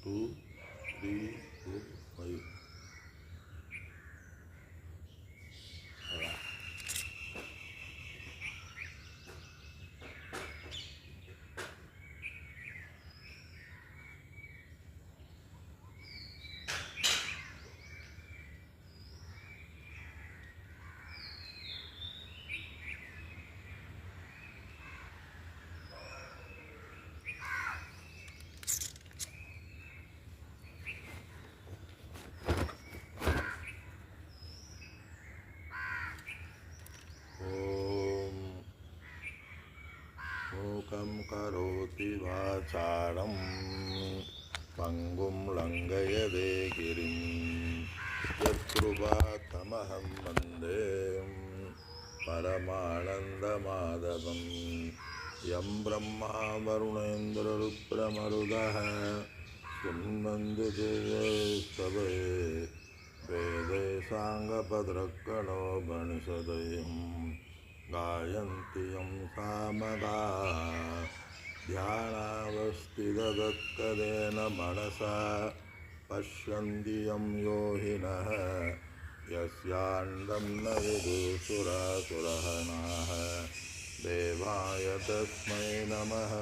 2, 3, 4, 5. மூகம் கரோதி வாசாலம் பங்கும் லங்கயதே கிரிம் யத்கிருபாத்தமஹம் வந்தே பரமானந்தமாதவம் யம் பிரம்மா வருணேந்திரருத்ரமருதः சுன்வந்து தேவஸ்தவே வேதே சாங்கபத்ரக்கணோபனிஷதயம் गायन्ति यं सामगा ध्यानावस्थितगत्कदेन मनसा पश्यन्ति यं योगिनः यस्यान्तं न विदुषुरासुरहनाः देवाय तस्मै नमः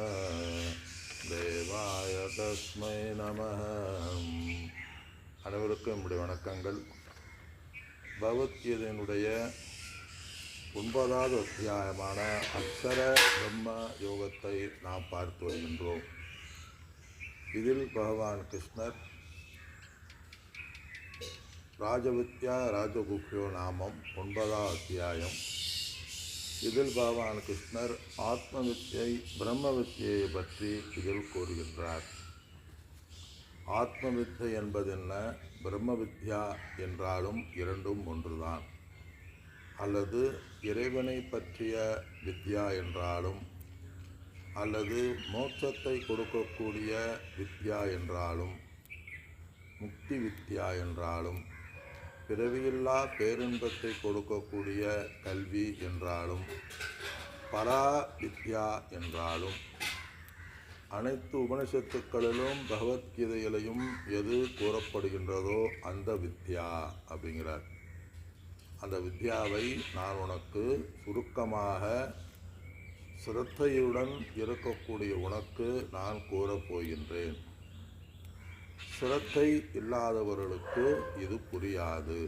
देवाय तस्मै नमः. அனைவருக்கும் என்னுடைய வணக்கங்கள். பகவத்கீதையினுடைய 9வது அத்தியாயமான அக்ஷர பிரம்ம யோகத்தை நாம் பார்த்து வருகின்றோம். இதில் பகவான் கிருஷ்ணர் ராஜவித்யா ராஜகுஹ்யோ நாமம் 9வது அத்தியாயம். இதில் பகவான் கிருஷ்ணர் ஆத்ம வித்யை பிரம்ம வித்யை பற்றி இதில் கூறுகின்றார். ஆத்ம வித்யை என்பது என்ன, பிரம்ம வித்யா என்றாலும் இரண்டும் ஒன்றுதான். அல்லது இறைவனை பற்றிய வித்யா என்றாலும், அல்லது மோட்சத்தை கொடுக்கக்கூடிய வித்யா என்றாலும், முக்தி வித்யா என்றாலும், பிறவியில்லா பேரின்பத்தை கொடுக்கக்கூடிய கல்வி என்றாலும், பரா வித்யா என்றாலும், அனைத்து உபனிஷத்துக்களிலும் பகவத்கீதையிலையும் எது கூறப்படுகின்றதோ அந்த வித்யா அப்படிங்கிறார். அந்த வித்யாவை நான் உனக்கு சுருக்கமாக சிரத்தையுடன் இருக்கக்கூடிய உனக்கு நான் கூறப்போகின்றேன். சிரத்தை இல்லாதவர்களுக்கு இது புரியாது.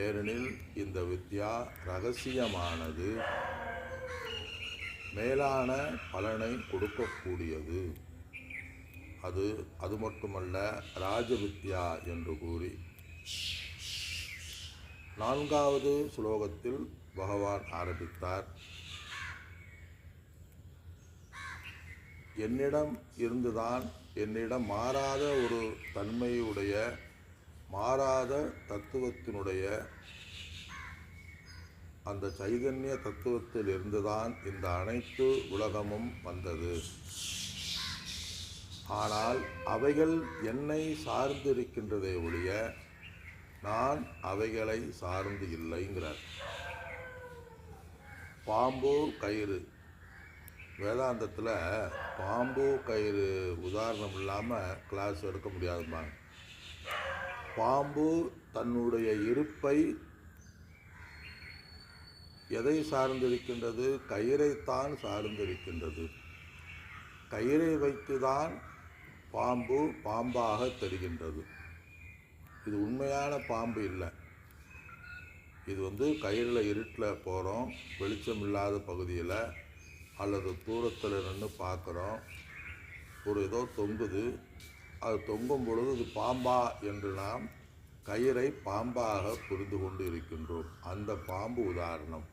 ஏனெனில் இந்த வித்யா இரகசியமானது, மேலான பலனை கொடுக்கக்கூடியது. அது மட்டுமல்ல, ராஜவித்யா என்று கூறி 4வது ஸ்லோகத்தில் பகவான் ஆரம்பித்தார். என்னிடம் இருந்துதான், என்னிடம் மாறாத ஒரு தன்மையுடைய மாறாத தத்துவத்தினுடைய அந்த சைதன்ய தத்துவத்தில் இருந்துதான் இந்த அனைத்து உலகமும் வந்தது. ஆனால் அவைகள் என்னை சார்ந்திருக்கின்றதை ஒழிய நான் அவைகளை சார்ந்து இல்லைங்கிறார். பாம்பு கயிறு, வேதாந்தத்தில் பாம்பு கயிறு உதாரணம் இல்லாமல் கிளாஸ் எடுக்க முடியாதும்பாங்க. பாம்பு தன்னுடைய இருப்பை எதை சார்ந்திருக்கின்றது? கயிறைத்தான் சார்ந்திருக்கின்றது. கயிறை வைத்துதான் பாம்பு பாம்பாக தெரிகின்றது. இது உண்மையான பாம்பு இல்லை. இது கயிறில் இருட்டில் போகிறோம், வெளிச்சம் இல்லாத பகுதியில் அல்லது தூரத்தில் நின்று பார்க்குறோம், ஒரு ஏதோ தொங்குது, அது தொங்கும் பொழுது இது பாம்பா என்று நாம் கயிறை பாம்பாக புரிந்து கொண்டு இருக்கின்றோம். அந்த பாம்பு உதாரணம்.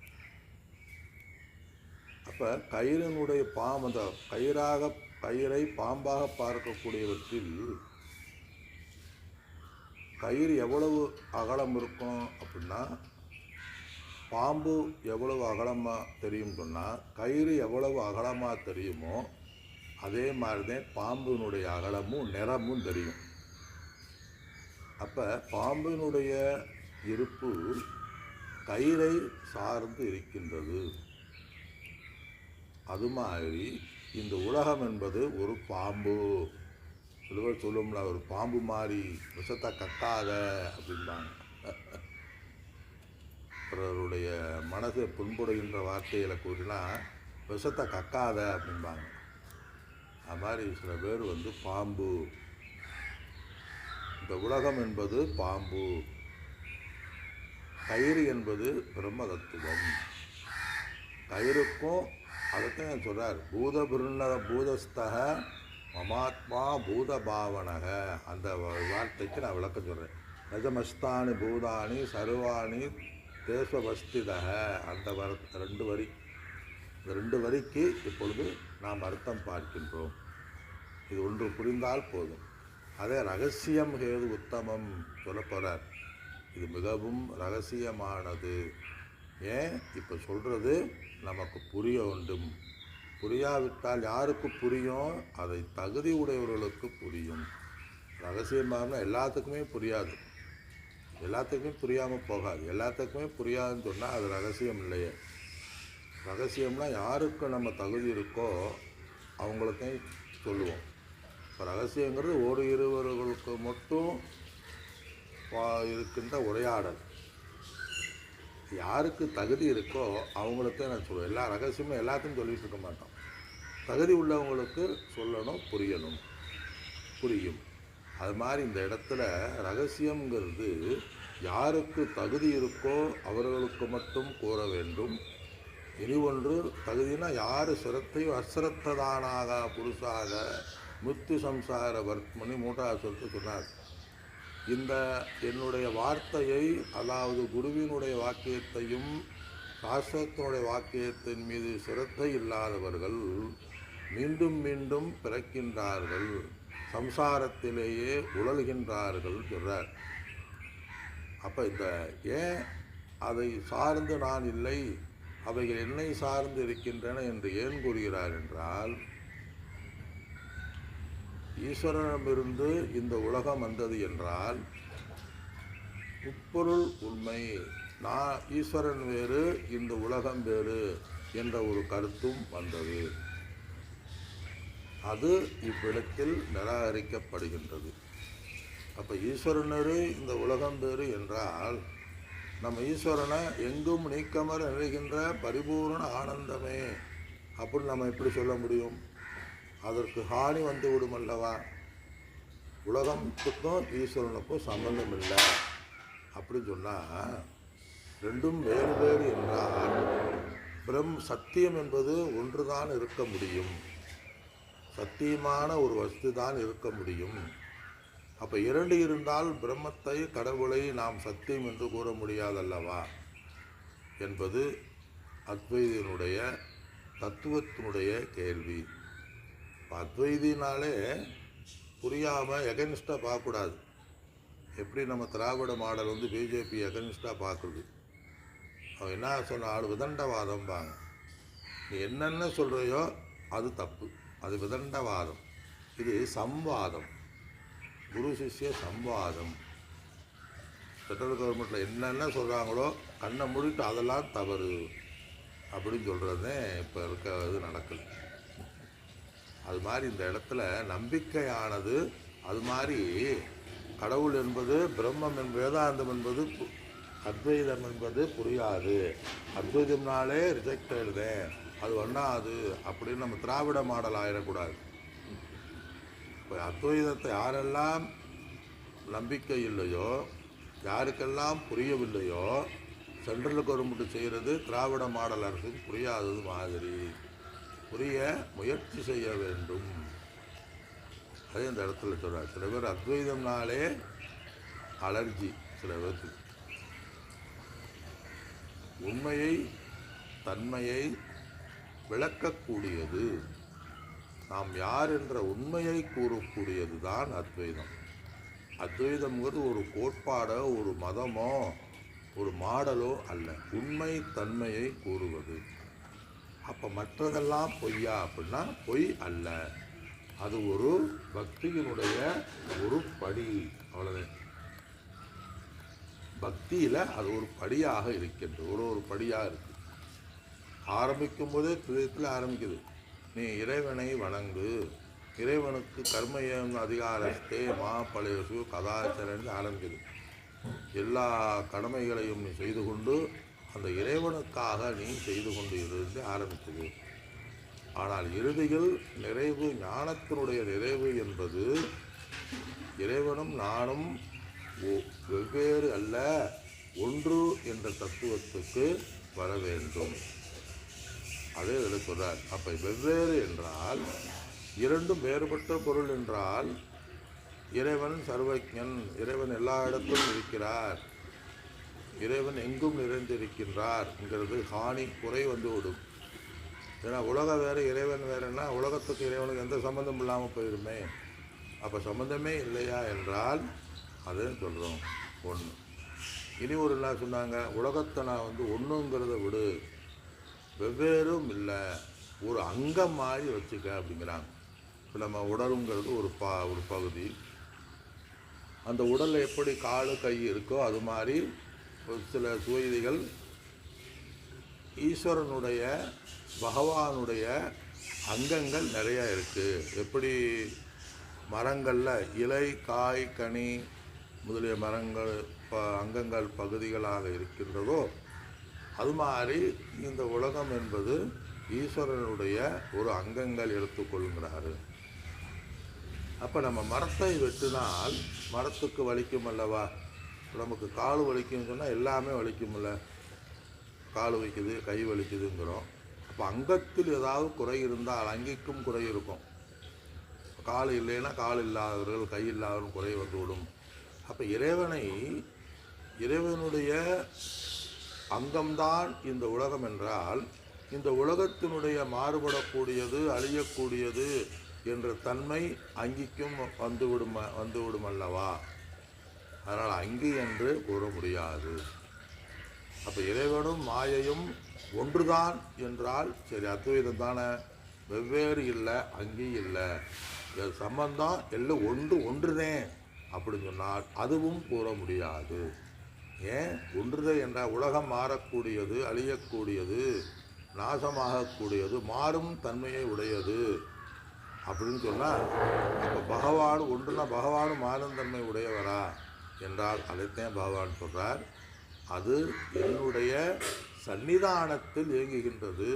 அப்போ கயிறினுடைய அந்த கயிறை பாம்பாக பார்க்கக்கூடியவற்றில் கயிறு எவ்வளவு அகலம் இருக்கும் அப்படின்னா, பாம்பு எவ்வளவு அகலமாக தெரியும் சொன்னால் கயிறு எவ்வளவு அகலமாக தெரியுமோ அதே மாதிரி தான் பாம்பினுடைய அகலமும் நிறமும் தெரியும். அப்போ பாம்பினுடைய இருப்பு கயிறை சார்ந்து இருக்கின்றது. அது மாதிரி இந்த உலகம் என்பது ஒரு பாம்பு. சில பேர் சொல்லும்ல, ஒரு பாம்பு மாதிரி விஷத்தை கக்காத அப்படின்பாங்க. பிறருடைய மனதை புண்படுகின்ற வார்த்தைகளை கூறினா விஷத்தை கக்காத அப்படின்பாங்க. அது மாதிரி சில பேர் பாம்பு. இந்த உலகம் என்பது பாம்பு, கயிறு என்பது பிரம்ம தத்துவம். கயிறுக்கும் அதைத்தான் சொல்கிறார், பூதஸ்தக மமாத்மா பூத பாவனக. அந்த வார்த்தைக்கு நான் விளக்கம் சொல்கிறேன். நஜமஸ்தானி பூதானி சர்வாணி தேசவஸ்திதக. அந்த 2 வரி, இந்த 2 வரிக்கு இப்பொழுது நாம் அர்த்தம் பார்க்கின்றோம். இது ஒன்று புரிந்தால் போதும். அதே ரகசியம் ஹேது உத்தமம் சொல்லப்போகிறார். இது மிகவும் ரகசியமானது. ஏன் இப்போ சொல்கிறது நமக்கு புரிய வேண்டும். புரியாவிட்டால் யாருக்கு புரியும்? அதை தகுதி உடையவர்களுக்கு புரியும். ரகசியமாக எல்லாத்துக்குமே புரியாது, எல்லாத்துக்குமே புரியாமல் போகாது. எல்லாத்துக்குமே புரியாதுன்னு சொன்னால் அது ரகசியம் இல்லையே. ரகசியம்னா யாருக்கு நம்ம தகுதி இருக்கோ அவங்களுக்கும் சொல்லுவோம். இப்போ ரகசியங்கிறது ஒரு இருவர்களுக்கு மட்டும் இருக்கின்ற உரையாடல். யாருக்கு தகுதி இருக்கோ அவங்களுக்கே நான் சொல்லுவேன். எல்லா ரகசியமும் எல்லாத்தையும் சொல்லிகிட்டு இருக்க மாட்டோம். தகுதி உள்ளவங்களுக்கு சொல்லணும், புரியும். அது மாதிரி இந்த இடத்துல ரகசியங்கிறது யாருக்கு தகுதி இருக்கோ அவர்களுக்கு மட்டும் கூற வேண்டும். இனி ஒன்று, தகுதினா யார் சிரத்தையும் அசிரத்ததானாக புருஷாக முத்து சம்சார வர்த்மனி 3வது சொல்லிட்டு சொன்னார். இந்த என்னுடைய வார்த்தையை, அதாவது குருவினுடைய வாக்கியத்தையும் சாஸ்திரத்தினுடைய வாக்கியத்தின் மீது சிரத்தை இல்லாதவர்கள் மீண்டும் மீண்டும் பிறக்கின்றார்கள், சம்சாரத்திலேயே உழல்கின்றார்கள் சொல்கிறார். அப்போ இந்த ஏன் அதை சார்ந்து நான் இல்லை, அவைகள் என்னை சார்ந்து இருக்கின்றன என்று ஏன் கூறுகிறார் என்றால், ஈஸ்வரனிடமிருந்து இந்த உலகம் வந்தது என்றால் முப்பொருள் உண்மை, நான் ஈஸ்வரன் வேறு இந்த உலகம் வேறு என்ற ஒரு கருத்தும் வந்தது. அது இவ்விடத்தில் நிராகரிக்கப்படுகின்றது. அப்போ ஈஸ்வரனரு இந்த உலகம் வேறு என்றால் நம்ம ஈஸ்வரனை எங்கும் நீக்கமர நிறைகின்ற பரிபூர்ண ஆனந்தமே அப்படின்னு நம்ம எப்படி சொல்ல முடியும்? அதற்கு ஹானி வந்து விடும் அல்லவா? உலகத்துக்கும் ஈஸ்வரனுக்கும் சம்பந்தம் இல்லை அப்படின்னு சொன்னால் ரெண்டும் வேறு வேறு என்றால் சத்தியம் என்பது ஒன்று தான் இருக்க முடியும், சத்தியமான ஒரு வஸ்து தான் இருக்க முடியும். அப்போ 2 இருந்தால் பிரம்மத்தை, கடவுளை நாம் சத்தியம் என்று கூற முடியாதல்லவா என்பது அத்வைதியினுடைய தத்துவத்தினுடைய கேள்வி. அத்வைதினாலே புரியாமல் எகனிஸ்டாக பார்க்கக்கூடாது. எப்படி நம்ம திராவிட மாடல் பிஜேபி எகனிஸ்டாக பார்க்குறது. அவன் என்ன சொன்னால் விதண்டவாதம்பாங்க. நீ என்னென்ன சொல்கிறையோ அது தப்பு, அது விதண்டவாதம். இது சம்வாதம், குரு சிஷ்ய சம்வாதம். சென்ட்ரல் கவர்மெண்ட்டில் என்னென்ன சொல்கிறாங்களோ கண்ணை மூடிட்டு அதெல்லாம் தவறு அப்படின்னு சொல்கிறதே இப்போ இருக்கிறது நடக்கல. அது மாதிரி இந்த இடத்துல நம்பிக்கையானது, அது மாதிரி கடவுள் என்பது பிரம்மம் வேதாந்தம் என்பது அத்வைதம் என்பது புரியாது. அத்வைதம்னாலே ரிஜெக்ட் ஆயிடுதேன், அது ஒன்றாது அப்படின்னு நம்ம திராவிட மாடல் ஆயிடக்கூடாது. இப்போ அத்வைதத்தை யாரெல்லாம் நம்பிக்கை இல்லையோ, யாருக்கெல்லாம் புரியவில்லையோ, சென்ட்ரல் கவர்மெண்ட் செய்கிறது திராவிட மாடல் அரசுக்கு புரியாதது மாதிரி புரிய முயற்சி செய்ய வேண்டும். அதே இந்த இடத்துல சொல்கிறார். சில பேர் அத்வைதம்னாலே அலர்ஜி, சில பேருக்கு உண்மையை தன்மையை விளக்கக்கூடியது, நாம் யார் என்ற உண்மையை கூறக்கூடியது தான் அத்வைதம். அத்வைதம்ங்கிறது ஒரு கோட்பாடோ ஒரு மதமோ ஒரு மாடலோ அல்ல, உண்மை தன்மையை கூறுவது. அப்போ மற்றதெல்லாம் பொய்யா அப்படின்னா பொய் அல்ல, அது ஒரு பக்தியினுடைய ஒரு படி, அவ்வளோதான். பக்தியில் அது ஒரு படியாக இருக்கின்றது, ஒரு படியாக இருக்குது. ஆரம்பிக்கும் போதே துரியத்தில் ஆரம்பிக்குது. நீ இறைவனை வணங்கு, இறைவனுக்கு கர்மயம் அதிகாரத்தே மா பழையசு கதாச்சரன் ஆரம்பிக்குது. எல்லா கடமைகளையும் நீ செய்து கொண்டு அந்த இறைவனுக்காக நீ செய்து கொண்டு இருந்து ஆரம்பித்தது. ஆனால் இறுதியில் நிறைவு, ஞானத்தினுடைய நிறைவு என்பது இறைவனும் நானும் வெவ்வேறு அல்ல, ஒன்று என்ற தத்துவத்துக்கு வர வேண்டும். அதே இதில் சொல்றார். அப்போ வெவ்வேறு என்றால் இரண்டும் வேறுபட்ட பொருள் என்றால் இறைவன் சர்வஜன், இறைவன் எல்லா இடத்திலும் இருக்கிறார், இறைவன் எங்கும் நிறைந்திருக்கின்றார்ங்கிறது ஹானி குறை வந்து விடும். ஏன்னா உலகம் வேறு இறைவன் வேறுன்னா உலகத்துக்கு இறைவனுக்கு எந்த சம்மந்தம் இல்லாமல் போயிடுமே. அப்போ சம்மந்தமே இல்லையா என்றால் அதுன்னு சொல்கிறோம் ஒன்று. இனி ஒரு என்ன சொன்னாங்க, உலகத்தை நான் வந்து ஒன்றுங்கிறத விடு, வெவ்வேறும் இல்லை, ஒரு அங்கம் மாதிரி வச்சுக்க அப்படிங்கிறாங்க. இப்போ நம்ம உடலுங்கிறது ஒரு பகுதி. அந்த உடலில் எப்படி காலு கை இருக்கோ அது மாதிரி ஒரு சில சுவைதிகள் ஈஸ்வரனுடைய பகவானுடைய அங்கங்கள் நிறையா இருக்குது. எப்படி மரங்களில் இலை காய் கனி முதலிய மரங்கள் அங்கங்கள் பகுதிகளாக இருக்கின்றதோ அது மாதிரி இந்த உலகம் என்பது ஈஸ்வரனுடைய ஒரு அங்கங்கள் எடுத்துக்கொள்கிறாரு. அப்போ நம்ம மரத்தை வெட்டினால் மரத்துக்கு வலிக்கும் அல்லவா? நமக்கு கால் வலிக்குன்னு சொன்னால் எல்லாமே வலிக்கும்ல, கால் வலிக்குது கை வலிக்குதுங்கிறோம். அப்போ அங்கத்தில் ஏதாவது குறை இருந்தால் அங்கிக்கும் குறை இருக்கும். கால் இல்லைன்னா கால் இல்லாதவர்கள் கை இல்லாதவர்கள் குறை வந்துவிடும். அப்போ இறைவனுடைய அங்கம்தான் இந்த உலகம் என்றால் இந்த உலகத்தினுடைய மாறுபடக்கூடியது அழியக்கூடியது என்ற தன்மை அங்கிக்கும் வந்துவிடும் அல்லவா? அதனால் அங்கி என்று கூற முடியாது. அப்போ இறைவனும் மாயையும் ஒன்றுதான் என்றால் சரி, அத்வைதம் தானே, வெவ்வேறு இல்லை, அங்கி இல்லை, சம்பந்தம் எல்லாம் ஒன்றுதே அப்படின்னு சொன்னால் அதுவும் கூற முடியாது. ஏன் ஒன்றுதே என்றால் உலகம் மாறக்கூடியது, அழியக்கூடியது, நாசமாகக்கூடியது, மாறும் தன்மையை உடையது அப்படின்னு சொன்னால் அப்போ பகவான் ஒன்றுனா பகவானும் மாறும் தன்மை உடையவரா என்றால் அதைத்தான் பகவான் சொல்கிறார். அது என்னுடைய சன்னிதானத்தில் இயங்குகின்றது.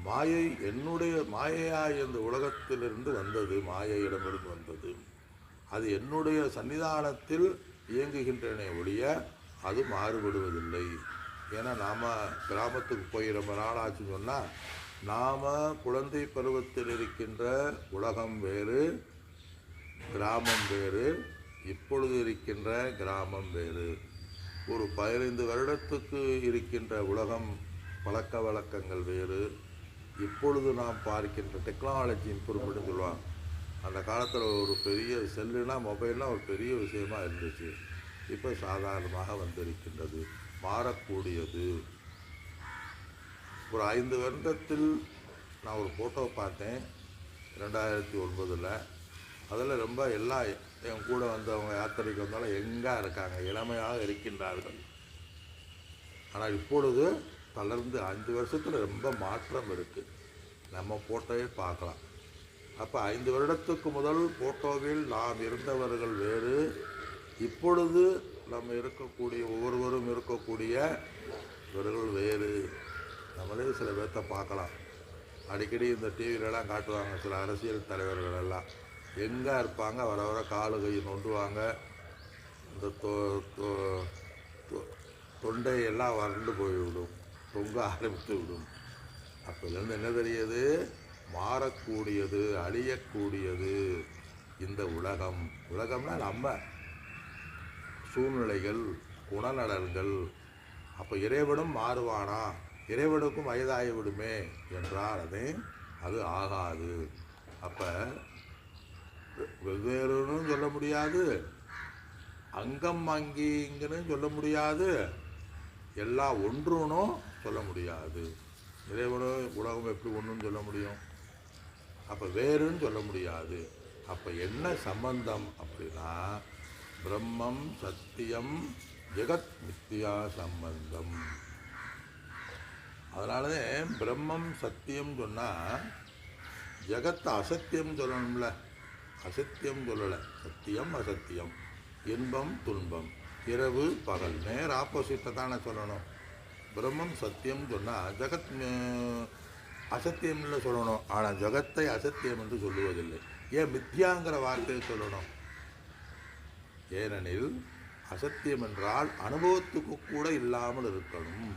மாயை என்னுடைய மாயையாய் இந்த உலகத்திலிருந்து வந்தது, மாயையிடமிருந்து வந்தது. அது என்னுடைய சன்னிதானத்தில் இயங்குகின்றன ஒழிய அது மாறுபடுவதில்லை. ஏன்னா நாம் கிராமத்துக்கு போய் ரொம்ப நாளாச்சுன்னு சொன்னால் நாம் குழந்தை பருவத்தில் இருக்கின்ற உலகம் வேறு, கிராமம் வேறு, இப்பொழுது இருக்கின்ற கிராமம் வேறு. ஒரு 15 வருடத்துக்கு இருக்கின்ற உலகம் பழக்க வழக்கங்கள் வேறு, இப்பொழுது நாம் பார்க்கின்ற டெக்னாலஜி இம்ப்ரூவ்மெண்ட்னு சொல்லுவாங்க. அந்த காலத்தில் ஒரு பெரிய செல்லுனா மொபைல்னால் ஒரு பெரிய விஷயமாக இருந்துச்சு. இப்போ சாதாரணமாக வந்திருக்கின்றது, மாறக்கூடியது. ஒரு 5 வருடத்தில் நான் ஒரு ஃபோட்டோ பார்த்தேன் 2009. அதில் ரொம்ப எல்லாம் என் கூட வந்தவங்க யாத்திரைக்கு வந்தாலும் எங்கே இருக்காங்க, இளமையாக இருக்கின்றார்கள். ஆனால் இப்பொழுது தளர்ந்து 5 வருஷத்தில் ரொம்ப மாற்றம் இருக்குது. நம்ம ஃபோட்டோவே பார்க்கலாம். அப்போ 5 வருடத்துக்கு முதல் ஃபோட்டோவில் நாம் இருந்தவர்கள் வேறு, இப்பொழுது நம்ம இருக்கக்கூடிய ஒவ்வொருவரும் இருக்கக்கூடிய இவர்கள் வேறு. நம்மளே சில பேர்த்த பார்க்கலாம், அடிக்கடி இந்த டிவிலெலாம் காட்டுவாங்க. சில அரசியல் தலைவர்கள் எல்லாம் எங்கே இருப்பாங்க, வர வர காலு கை நொண்டுவாங்க, இந்த தொண்டையெல்லாம் வறண்டு போய்விடும், தொங்க ஆரம்பித்து விடும். அப்போலேருந்து என்ன தெரியுது, மாறக்கூடியது, அழியக்கூடியது இந்த உலகம். உலகம்னா நம்ம சூழ்நிலைகள், குணநலன்கள். அப்போ இறைவனும் மாறுவானா, இறைவனுக்கும் வயதாகி விடுமே என்றால் அது ஆகாது. அப்போ வெவ்வேறுன்னு சொல்ல முடியாது, அங்கம் அங்கிங்கன்னு சொல்ல முடியாது, எல்லாம் ஒன்றுனும் சொல்ல முடியாது. இறைவனும் உலகம் எப்படி ஒன்றுன்னு சொல்ல முடியும்? அப்போ வேறுன்னு சொல்ல முடியாது. அப்போ என்ன சம்பந்தம் அப்படின்னா பிரம்மம் சத்தியம் ஜெகத் மித்யா சம்பந்தம். அதனாலதான் பிரம்மம் சத்தியம் சொன்னால் ஜகத்தை அசத்தியம் சொல்லணும்ல, அசத்தியம் சொல்லலை. சத்தியம் அசத்தியம், இன்பம் துன்பம், இரவு பகல், நேர் ஆப்போசிட்டை தானே சொல்லணும். பிரம்மம் சத்தியம் சொன்னால் ஜகத் அசத்தியம்ல சொல்லணும். ஆனால் ஜகத்தை அசத்தியம் என்று சொல்லுவதில்லை. ஏன் மித்யாங்கிற வார்த்தையை சொல்லணும்? ஏனெனில் அசத்தியம் என்றால் அனுபவத்துக்கு கூட இல்லாமல் இருக்கணும்,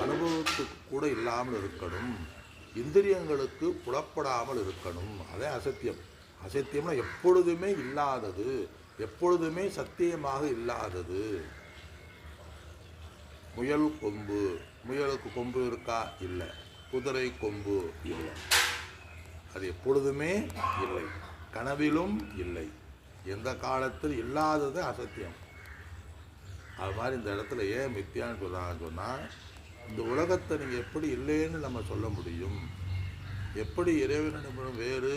அனுபவத்துக்கு கூட இல்லாமல் இருக்கணும், இந்திரியங்களுக்கு புலப்படாமல் இருக்கணும். அதே அசத்தியம். அசத்தியம்னா எப்பொழுதுமே இல்லாதது, எப்பொழுதுமே சத்தியமாக இல்லாதது. முயல் கொம்பு, முயலுக்கு கொம்பு இருக்கா? இல்லை. குதிரை கொம்பு இல்லை. அது எப்பொழுதுமே இல்லை, கனவிலும் இல்லை, எந்த காலத்தில் இல்லாதது அசத்தியம். அது மாதிரி இந்த இடத்துல ஏன் மித்தியான்னு சொல்கிறாங்கன்னு சொன்னால், இந்த உலகத்தை நீங்கள் எப்படி இல்லைன்னு நம்ம சொல்ல முடியும்? எப்படி இறைவனிடம் வேறு,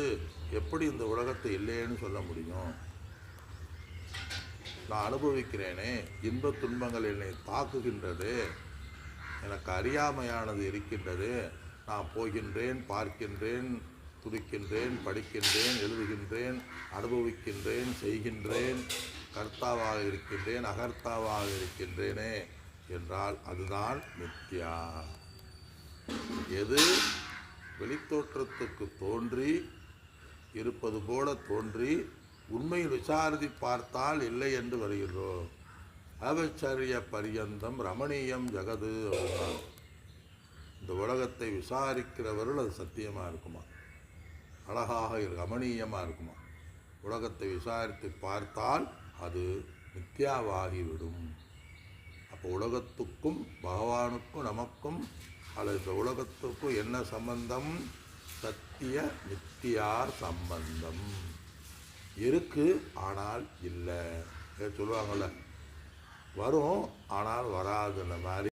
எப்படி இந்த உலகத்தை இல்லைன்னு சொல்ல முடியும்? நான் அனுபவிக்கிறேனே, இன்பத் துன்பங்கள் என்னை தாக்குகின்றது, எனக்கு அறியாமையானது இருக்கின்றது, நான் போகின்றேன், பார்க்கின்றேன், துடிக்கின்றேன், படிக்கின்றேன், எழுதுகின்றேன், அனுபவிக்கின்றேன், செய்கின்றேன், கர்த்தாவாக இருக்கின்றேன், அகர்த்தாவாக இருக்கின்றேனே என்றால் அதுதான் மித்யா. எது வெளித்தோற்றத்துக்கு தோன்றி இருப்பது போல தோன்றி உண்மையில் விசாரித்து பார்த்தால் இல்லை என்று வருகிறோம். அவச்சரிய பரியந்தம் ரமணீயம் ஜகது அப்படின்னா, இந்த உலகத்தை விசாரிக்கிறவர்கள் அது சத்தியமாக இருக்குமா, அழகாக ரமணீயமாக இருக்குமா? உலகத்தை விசாரித்து பார்த்தால் அது மித்யாவாகிவிடும். அப்போ உலகத்துக்கும் பகவானுக்கும் நமக்கும் அல்லது இந்த உலகத்துக்கும் என்ன சம்பந்தம்? சத்திய மித்தியா சம்பந்தம் இருக்கு, ஆனால் இல்லை. சொல்லுவாங்கள்ல, வரும் ஆனால் வராதுன்ற மாதிரி